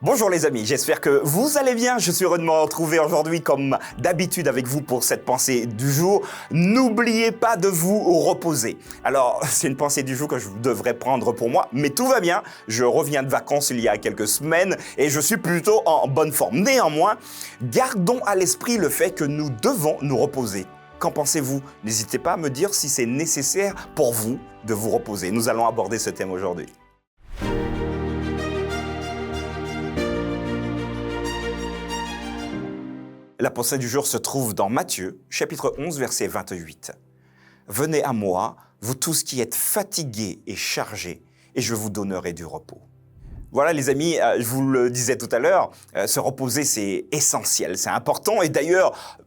Bonjour les amis, j'espère que vous allez bien. Je suis heureux de me retrouver aujourd'hui comme d'habitude avec vous pour cette pensée du jour. N'oubliez pas de vous reposer. Alors, c'est une pensée du jour que je devrais prendre pour moi, mais tout va bien. Je reviens de vacances il y a quelques semaines et je suis plutôt en bonne forme. Néanmoins, gardons à l'esprit le fait que nous devons nous reposer. Qu'en pensez-vous? N'hésitez pas à me dire si c'est nécessaire pour vous de vous reposer. Nous allons aborder ce thème aujourd'hui. La pensée du jour se trouve dans Matthieu, chapitre 11, verset 28. « Venez à moi, vous tous qui êtes fatigués et chargés, et je vous donnerai du repos. » Voilà les amis, je vous le disais tout à l'heure, se reposer c'est essentiel, c'est important. Et d'ailleurs,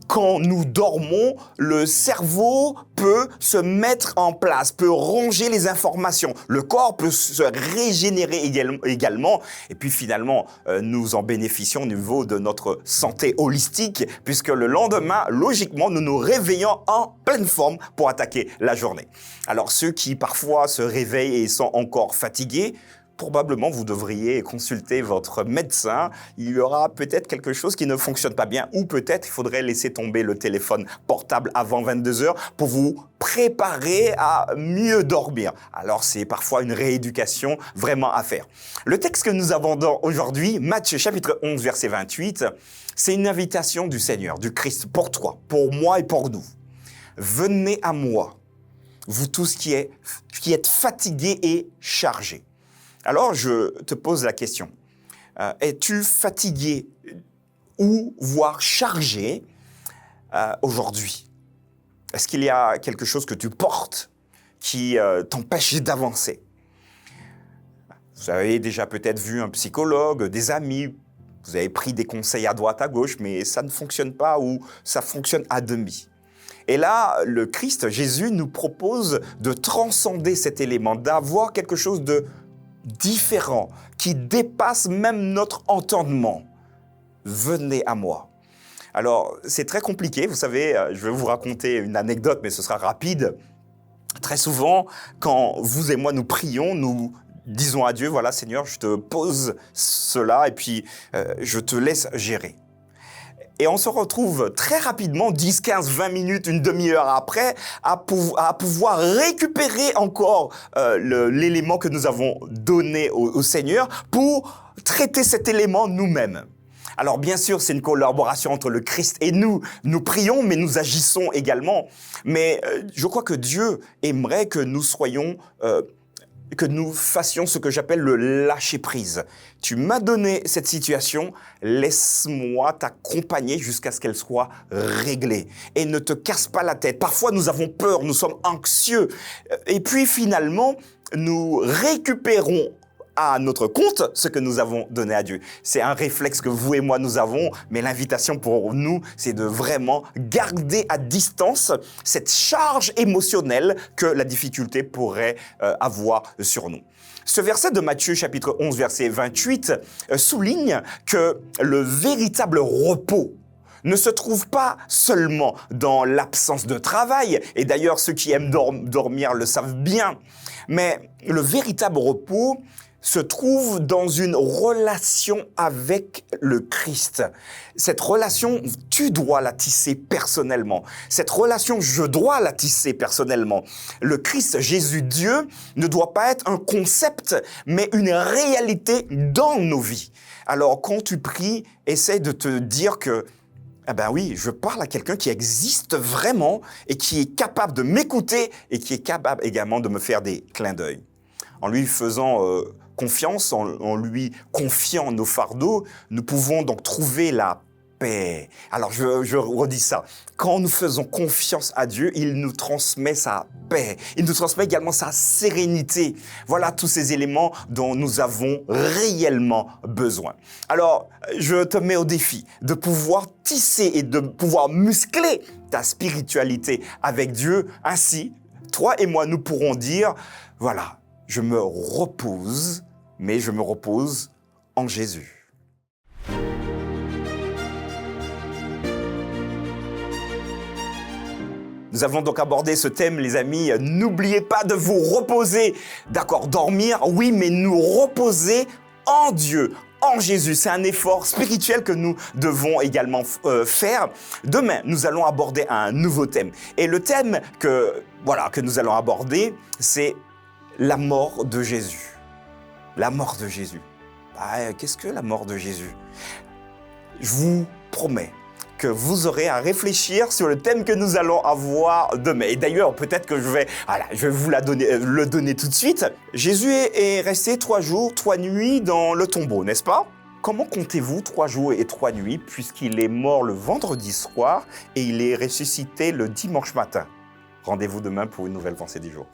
quand nous dormons, le cerveau peut se mettre en place, peut ranger les informations. Le corps peut se régénérer également. Et puis finalement, nous en bénéficions au niveau de notre santé holistique, puisque le lendemain, logiquement, nous nous réveillons en pleine forme pour attaquer la journée. Alors ceux qui parfois se réveillent et sont encore fatigués, probablement, vous devriez consulter votre médecin. Il y aura peut-être quelque chose qui ne fonctionne pas bien ou peut-être il faudrait laisser tomber le téléphone portable avant 22 heures pour vous préparer à mieux dormir. Alors, c'est parfois une rééducation vraiment à faire. Le texte que nous abordons aujourd'hui, Matthieu chapitre 11, verset 28, c'est une invitation du Seigneur, du Christ, pour toi, pour moi et pour nous. Venez à moi, vous tous qui êtes fatigués et chargés. Alors, je te pose la question. Es-tu fatigué ou voire chargé aujourd'hui? Est-ce qu'il y a quelque chose que tu portes qui t'empêche d'avancer? Vous avez déjà peut-être vu un psychologue, des amis, vous avez pris des conseils à droite, à gauche, mais ça ne fonctionne pas ou ça fonctionne à demi. Et là, le Christ, Jésus, nous propose de transcender cet élément, d'avoir quelque chose de différent, qui dépasse même notre entendement. Venez à moi. Alors, c'est très compliqué, vous savez, je vais vous raconter une anecdote, mais ce sera rapide. Très souvent, quand vous et moi nous prions, nous disons à Dieu, voilà Seigneur, je te pose cela et puis je te laisse gérer. Et on se retrouve très rapidement, 10, 15, 20 minutes, une demi-heure après, à pouvoir récupérer encore l'élément que nous avons donné au Seigneur pour traiter cet élément nous-mêmes. Alors bien sûr, c'est une collaboration entre le Christ et nous. Nous prions, mais nous agissons également. Mais je crois que Dieu aimerait que nous soyons... que nous fassions ce que j'appelle le lâcher-prise. Tu m'as donné cette situation, laisse-moi t'accompagner jusqu'à ce qu'elle soit réglée. Et ne te casse pas la tête. Parfois, nous avons peur, nous sommes anxieux. Et puis finalement, nous récupérons à notre compte ce que nous avons donné à Dieu. C'est un réflexe que vous et moi nous avons, mais l'invitation pour nous, c'est de vraiment garder à distance cette charge émotionnelle que la difficulté pourrait avoir sur nous. Ce verset de Matthieu chapitre 11 verset 28 souligne que le véritable repos ne se trouve pas seulement dans l'absence de travail, et d'ailleurs ceux qui aiment dormir le savent bien, mais le véritable repos se trouve dans une relation avec le Christ. Cette relation, tu dois la tisser personnellement. Cette relation, je dois la tisser personnellement. Le Christ, Jésus, Dieu, ne doit pas être un concept, mais une réalité dans nos vies. Alors, quand tu pries, essaie de te dire que ah ben oui, je parle à quelqu'un qui existe vraiment et qui est capable de m'écouter et qui est capable également de me faire des clins d'œil. En lui faisant confiance, en lui confiant nos fardeaux, nous pouvons donc trouver la paix. Alors je redis ça. Quand nous faisons confiance à Dieu, il nous transmet sa paix. Il nous transmet également sa sérénité. Voilà tous ces éléments dont nous avons réellement besoin. Alors, je te mets au défi de pouvoir tisser et de pouvoir muscler ta spiritualité avec Dieu. Ainsi, toi et moi, nous pourrons dire, voilà, je me repose, mais je me repose en Jésus. Nous avons donc abordé ce thème, les amis. N'oubliez pas de vous reposer. D'accord, dormir, oui, mais nous reposer en Dieu, en Jésus. C'est un effort spirituel que nous devons également faire. Demain, nous allons aborder un nouveau thème. Et le thème que nous allons aborder, c'est la mort de Jésus. La mort de Jésus. Qu'est-ce que la mort de Jésus? Je vous promets que vous aurez à réfléchir sur le thème que nous allons avoir demain. Et d'ailleurs, peut-être que je vais vous le donner tout de suite. Jésus est resté 3 jours, 3 nuits dans le tombeau, n'est-ce pas? Comment comptez-vous 3 jours et 3 nuits, puisqu'il est mort le vendredi soir et il est ressuscité le dimanche matin? Rendez-vous demain pour une nouvelle pensée du jour.